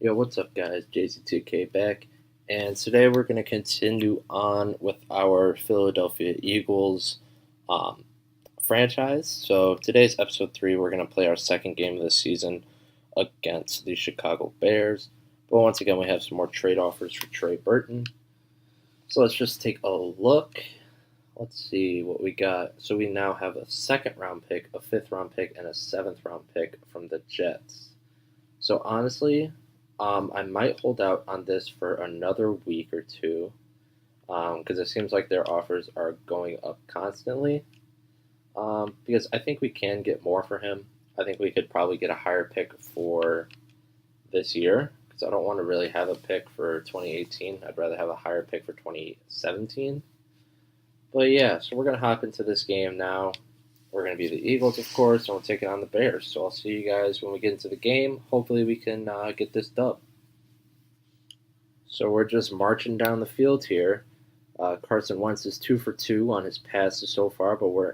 Yo, what's up, guys? JC2K back, and today we're going to continue on with our Philadelphia Eagles um, franchise. So, today's episode 3, we're going to play our second game of the season against the Chicago Bears. But once again, we have some more trade offers for Trey Burton. So, let's just take a look. Let's see what we got. So, we now have a second round pick, a fifth round pick, and a seventh round pick from the Jets. So, honestly, I might hold out on this for another week or two because it seems like their offers are going up constantly. Because I think we can get more for him. I think we could probably get a higher pick for this year because I don't want to really have a pick for 2018. I'd rather have a higher pick for 2017. But yeah, so we're going to hop into this game now. We're going to be the Eagles, of course, and we're taking on the Bears. So I'll see you guys when we get into the game. Hopefully we can get this dub. So we're just marching down the field here. Carson Wentz is 2 for 2 on his passes so far, but we're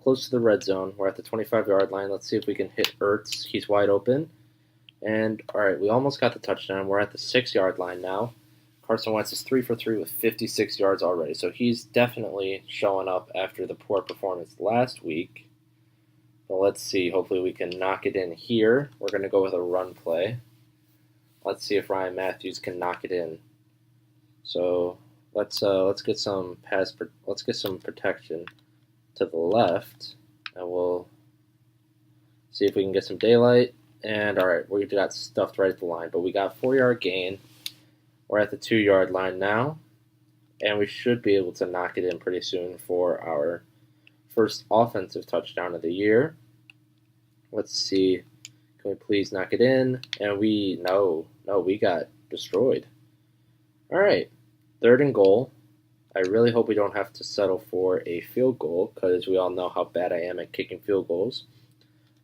close to the red zone. We're at the 25-yard line. Let's see if we can hit Ertz. He's wide open. And, all right, we almost got the touchdown. We're at the 6-yard line now. Carson Wentz is 3 for 3 with 56 yards already. So he's definitely showing up after the poor performance last week. But let's see. Hopefully we can knock it in here. We're going to go with a run play. Let's see if Ryan Matthews can knock it in. So let's get some protection to the left, and we'll see if we can get some daylight. And all right, we got stuffed right at the line, but we got 4-yard gain. We're at the 2-yard line now, and we should be able to knock it in pretty soon for our first offensive touchdown of the year. Let's see. Can we please knock it in? And we got destroyed. All right, 3rd and goal. I really hope we don't have to settle for a field goal because we all know how bad I am at kicking field goals.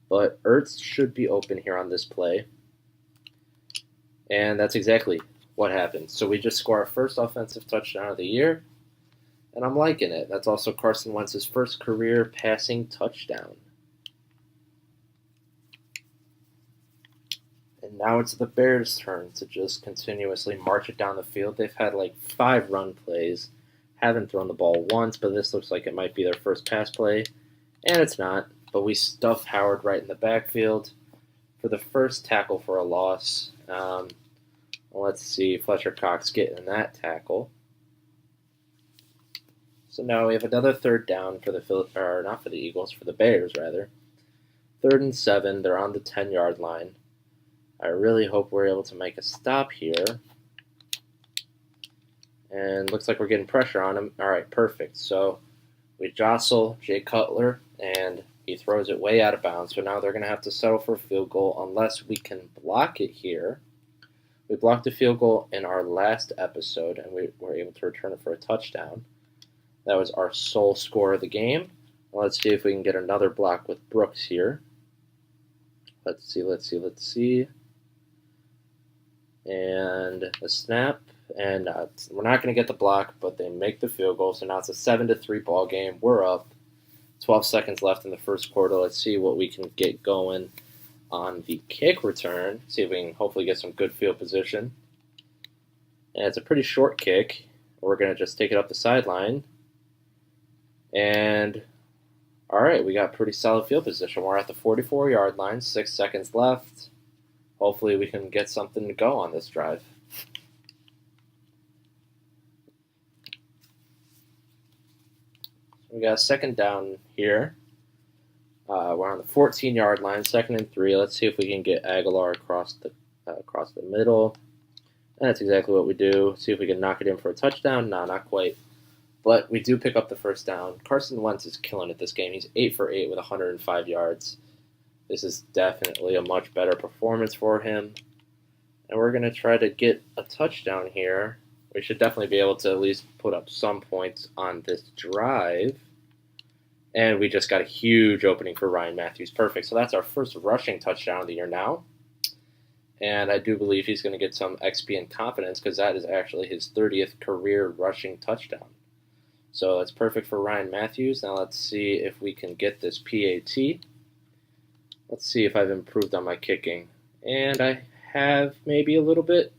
But Ertz should be open here on this play. And that's exactly what happened. So we just score our first offensive touchdown of the year, and I'm liking it. That's also Carson Wentz's first career passing touchdown. And now it's the Bears' turn to just continuously march it down the field. They've had like 5 run plays, haven't thrown the ball once, but this looks like it might be their first pass play, and it's not. But we stuffed Howard right in the backfield for the first tackle for a loss. Let's see, Fletcher Cox getting that tackle. So now we have another 3rd down for the Eagles, for the Bears rather. 3rd and 7, they're on the 10-yard line. I really hope we're able to make a stop here. And looks like we're getting pressure on him. All right, perfect. So we jostle Jay Cutler, and he throws it way out of bounds. So now they're going to have to settle for a field goal unless we can block it here. We blocked a field goal in our last episode, and we were able to return it for a touchdown. That was our sole score of the game. Let's see if we can get another block with Brooks here. Let's see. And a snap, and we're not going to get the block, but they make the field goal. So now it's a 7-3 ball game. We're up. 12 seconds left in the first quarter. Let's see what we can get going on the kick return. See if we can hopefully get some good field position. And it's a pretty short kick. We're going to just take it up the sideline. And all right, we got pretty solid field position. We're at the 44-yard line, 6 seconds left. Hopefully we can get something to go on this drive. We got a 2nd down here. We're on the 14-yard line, 2nd and 3. Let's see if we can get Aguilar across the middle. And that's exactly what we do. See if we can knock it in for a touchdown. No, not quite. But we do pick up the 1st down. Carson Wentz is killing it this game. He's 8 for 8 with 105 yards. This is definitely a much better performance for him. And we're going to try to get a touchdown here. We should definitely be able to at least put up some points on this drive. And we just got a huge opening for Ryan Matthews. Perfect. So that's our first rushing touchdown of the year now. And I do believe he's going to get some XP and confidence because that is actually his 30th career rushing touchdown. So that's perfect for Ryan Matthews. Now let's see if we can get this PAT. Let's see if I've improved on my kicking. And I have maybe a little bit.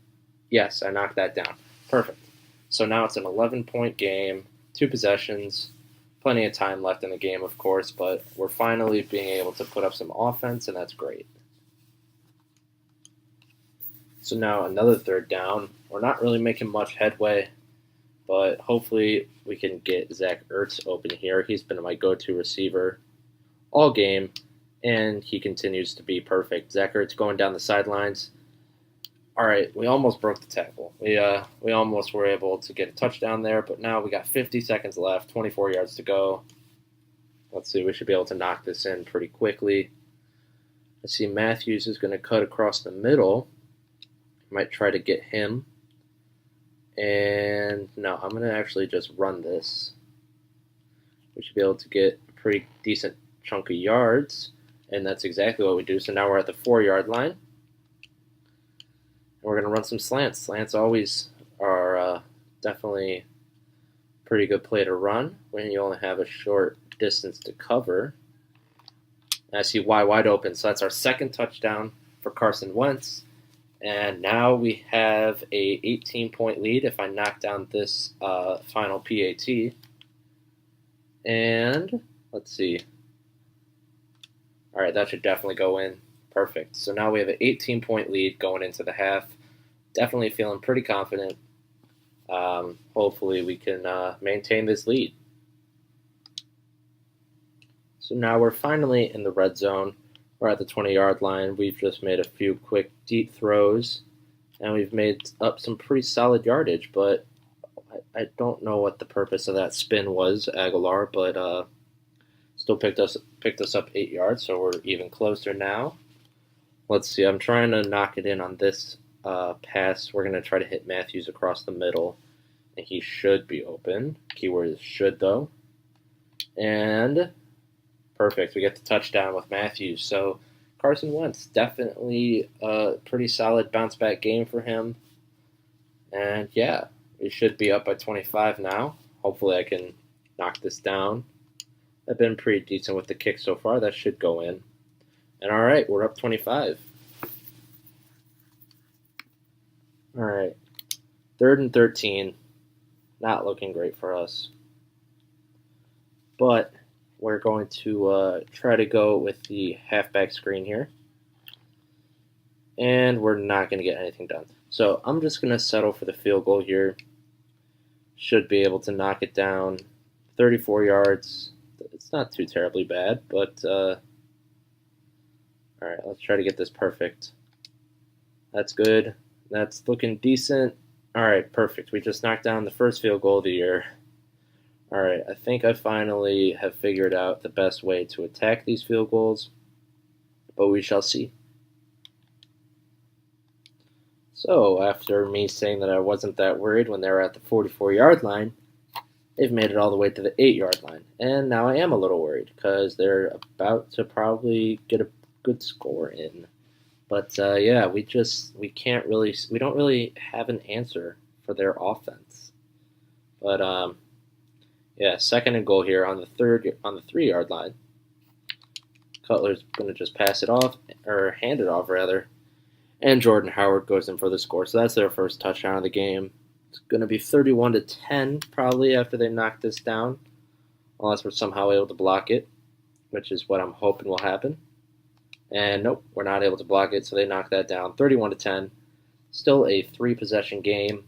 Yes, I knocked that down. Perfect. So now it's an 11-point game, 2 possessions, plenty of time left in the game, of course, but we're finally being able to put up some offense, and that's great. So now another third down. We're not really making much headway, but hopefully we can get Zach Ertz open here. He's been my go-to receiver all game, and he continues to be perfect. Zach Ertz going down the sidelines. All right, we almost broke the tackle. We almost were able to get a touchdown there, but now we got 50 seconds left, 24 yards to go. Let's see, we should be able to knock this in pretty quickly. Let's see, Matthews is going to cut across the middle. Might try to get him. And no, I'm going to actually just run this. We should be able to get a pretty decent chunk of yards, and that's exactly what we do. So now we're at the 4-yard line. We're going to run some slants. Slants always are definitely a pretty good play to run when you only have a short distance to cover. And I see Y wide open, so that's our second touchdown for Carson Wentz. And now we have a 18-point lead if I knock down this final PAT. And let's see. All right, that should definitely go in. Perfect. So now we have an 18-point lead going into the half. Definitely feeling pretty confident. Hopefully we can maintain this lead. So now we're finally in the red zone. We're at the 20-yard line. We've just made a few quick deep throws, and we've made up some pretty solid yardage, but I don't know what the purpose of that spin was, Aguilar, but still picked us up 8 yards, so we're even closer now. Let's see, I'm trying to knock it in on this pass. We're going to try to hit Matthews across the middle, and he should be open. Keyword is should, though. And perfect, we get the touchdown with Matthews. So Carson Wentz, definitely a pretty solid bounce-back game for him. And yeah, we should be up by 25 now. Hopefully I can knock this down. I've been pretty decent with the kick so far. That should go in. And all right, we're up 25. All right, 3rd and 13. Not looking great for us. But we're going to try to go with the halfback screen here. And we're not going to get anything done. So I'm just going to settle for the field goal here. Should be able to knock it down. 34 yards. It's not too terribly bad, but all right, let's try to get this perfect. That's good. That's looking decent. All right, perfect. We just knocked down the first field goal of the year. All right, I think I finally have figured out the best way to attack these field goals, but we shall see. So after me saying that I wasn't that worried when they were at the 44-yard line, they've made it all the way to the 8-yard line. And now I am a little worried because they're about to probably get a good score in. But yeah, we don't really have an answer for their offense. But yeah, 2nd and goal here on the 3-yard line. Cutler's gonna just pass it off, or hand it off rather, and Jordan Howard goes in for the score. So that's their first touchdown of the game. It's gonna be 31-10 probably after they knock this down, unless we're somehow able to block it, which is what I'm hoping will happen. And nope, we're not able to block it, so they knock that down. 31-10. Still a 3-possession game.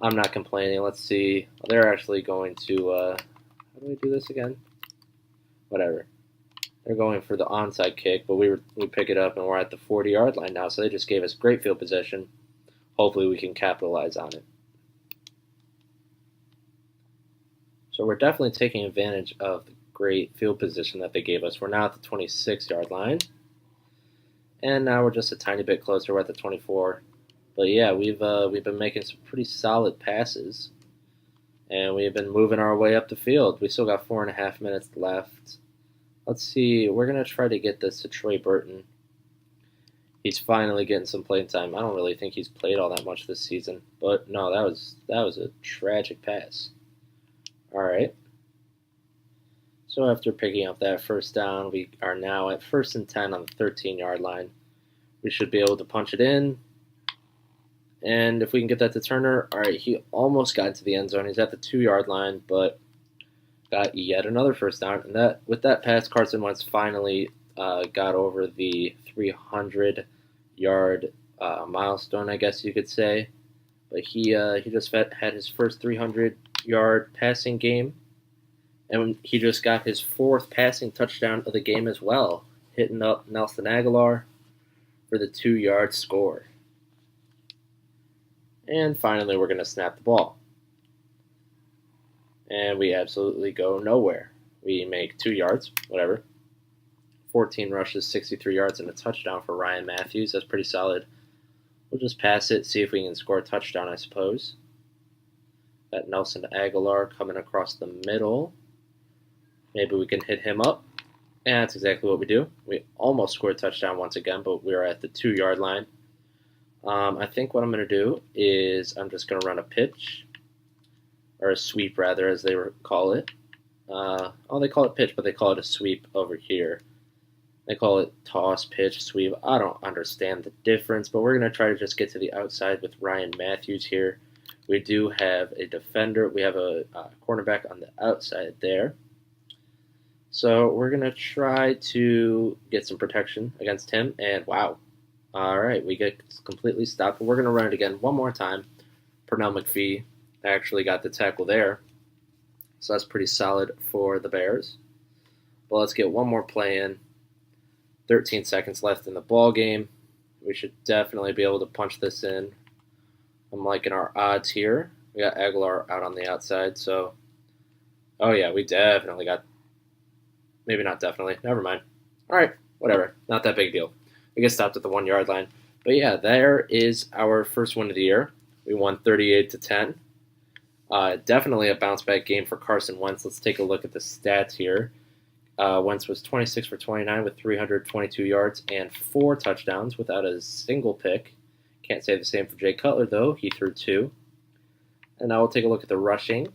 I'm not complaining. Let's see. They're actually going to, how do we do this again? Whatever. They're going for the onside kick, but we pick it up, and we're at the 40-yard line now, so they just gave us great field position. Hopefully we can capitalize on it. So we're definitely taking advantage of the great field position that they gave us. We're now at the 26-yard line. And now we're just a tiny bit closer. We're at the 24. But yeah, we've been making some pretty solid passes. And we've been moving our way up the field. We still got 4.5 minutes left. Let's see. We're going to try to get this to Troy Burton. He's finally getting some playing time. I don't really think he's played all that much this season. But no, that was a tragic pass. All right. So after picking up that first down, we are now at 1st and 10 on the 13-yard line. We should be able to punch it in. And if we can get that to Turner, all right, he almost got into the end zone. He's at the 2-yard line, but got yet another first down. And that with that pass, Carson Wentz finally got over the 300-yard milestone, I guess you could say. But he just had his first 300-yard passing game, and he just got his 4th passing touchdown of the game as well, hitting up Nelson Aguilar for the 2-yard score. And finally, we're going to snap the ball. And we absolutely go nowhere. We make 2 yards, whatever. 14 rushes, 63 yards, and a touchdown for Ryan Matthews. That's pretty solid. We'll just pass it, see if we can score a touchdown, I suppose. Got Nelson Aguilar coming across the middle. Maybe we can hit him up. And that's exactly what we do. We almost scored a touchdown once again, but we are at the 2-yard line. I think what I'm going to do is I'm just going to run a pitch, or a sweep rather, as they call it. They call it pitch, but they call it a sweep over here. They call it toss, pitch, sweep. I don't understand the difference, but we're going to try to just get to the outside with Ryan Matthews here. We do have a defender. We have a cornerback on the outside there. So we're going to try to get some protection against him, and wow. All right, we get completely stopped. We're going to run it again one more time. Pernell McPhee actually got the tackle there. So that's pretty solid for the Bears. But let's get one more play in. 13 seconds left in the ball game. We should definitely be able to punch this in. I'm liking our odds here. We got Aguilar out on the outside, so... Oh, yeah, we definitely got... Maybe not definitely. Never mind. All right, whatever. Not that big deal. We get stopped at the 1-yard line. But yeah, there is our first win of the year. We won 38-10. Definitely a bounce back game for Carson Wentz. Let's take a look at the stats here. Wentz was 26 for 29 with 322 yards and 4 touchdowns without a single pick. Can't say the same for Jay Cutler, though. He threw 2. And now we'll take a look at the rushing.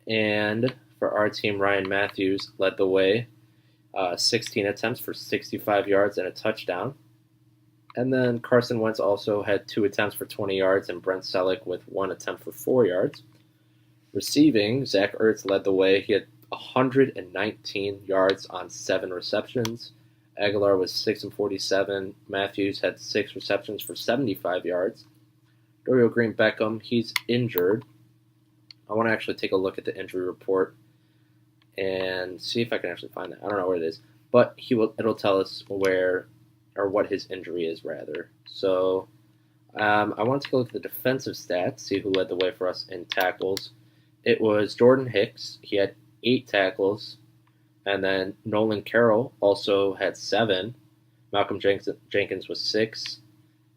And for our team, Ryan Matthews led the way. 16 attempts for 65 yards and a touchdown. And then Carson Wentz also had 2 attempts for 20 yards, and Brent Selleck with 1 attempt for 4 yards. Receiving, Zach Ertz led the way. He had 119 yards on 7 receptions. Aguilar was 6 and 47. Matthews had 6 receptions for 75 yards. Dorial Green-Beckham, he's injured. I want to actually take a look at the injury report and see if I can actually find that. I don't know where it is, but it'll tell us where, or what his injury is rather. So I want to take a look at the defensive stats, see who led the way for us in tackles. It was Jordan Hicks. He had 8 tackles, and then Nolan Carroll also had 7. Malcolm Jenkins was 6,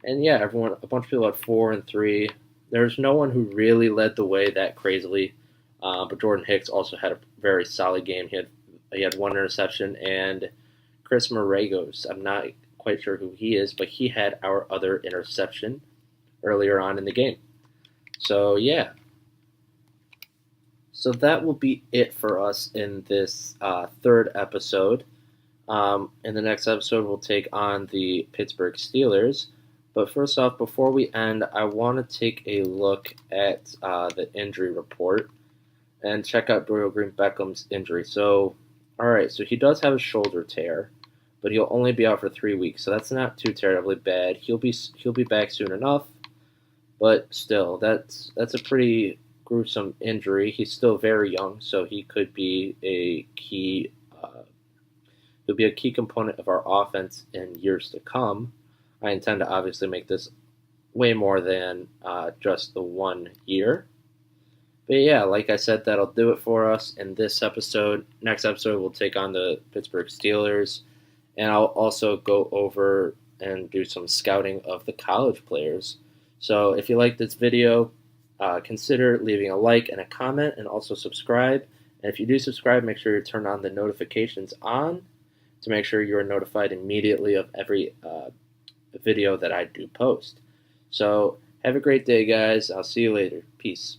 and yeah, a bunch of people had 4 and 3. There's no one who really led the way that crazily. But Jordan Hicks also had a very solid game. He had 1 interception, and Chris Maragos, I'm not quite sure who he is, but he had our other interception earlier on in the game. So yeah. So that will be it for us in this 3rd episode. In the next episode, we'll take on the Pittsburgh Steelers. But first off, before we end, I want to take a look at the injury report and check out Dorial Green-Beckham's injury. So, all right, so he does have a shoulder tear, but he'll only be out for 3 weeks, so that's not too terribly bad. He'll be back soon enough, but still, that's a pretty gruesome injury. He's still very young, so he could be a key. He'll be a key component of our offense in years to come. I intend to obviously make this way more than just the 1 year. But yeah, like I said, that'll do it for us in this episode. Next episode, we'll take on the Pittsburgh Steelers, and I'll also go over and do some scouting of the college players. So if you like this video, consider leaving a like and a comment, and also subscribe. And if you do subscribe, make sure you turn on the notifications on to make sure you are notified immediately of every video that I do post. So have a great day, guys. I'll see you later. Peace.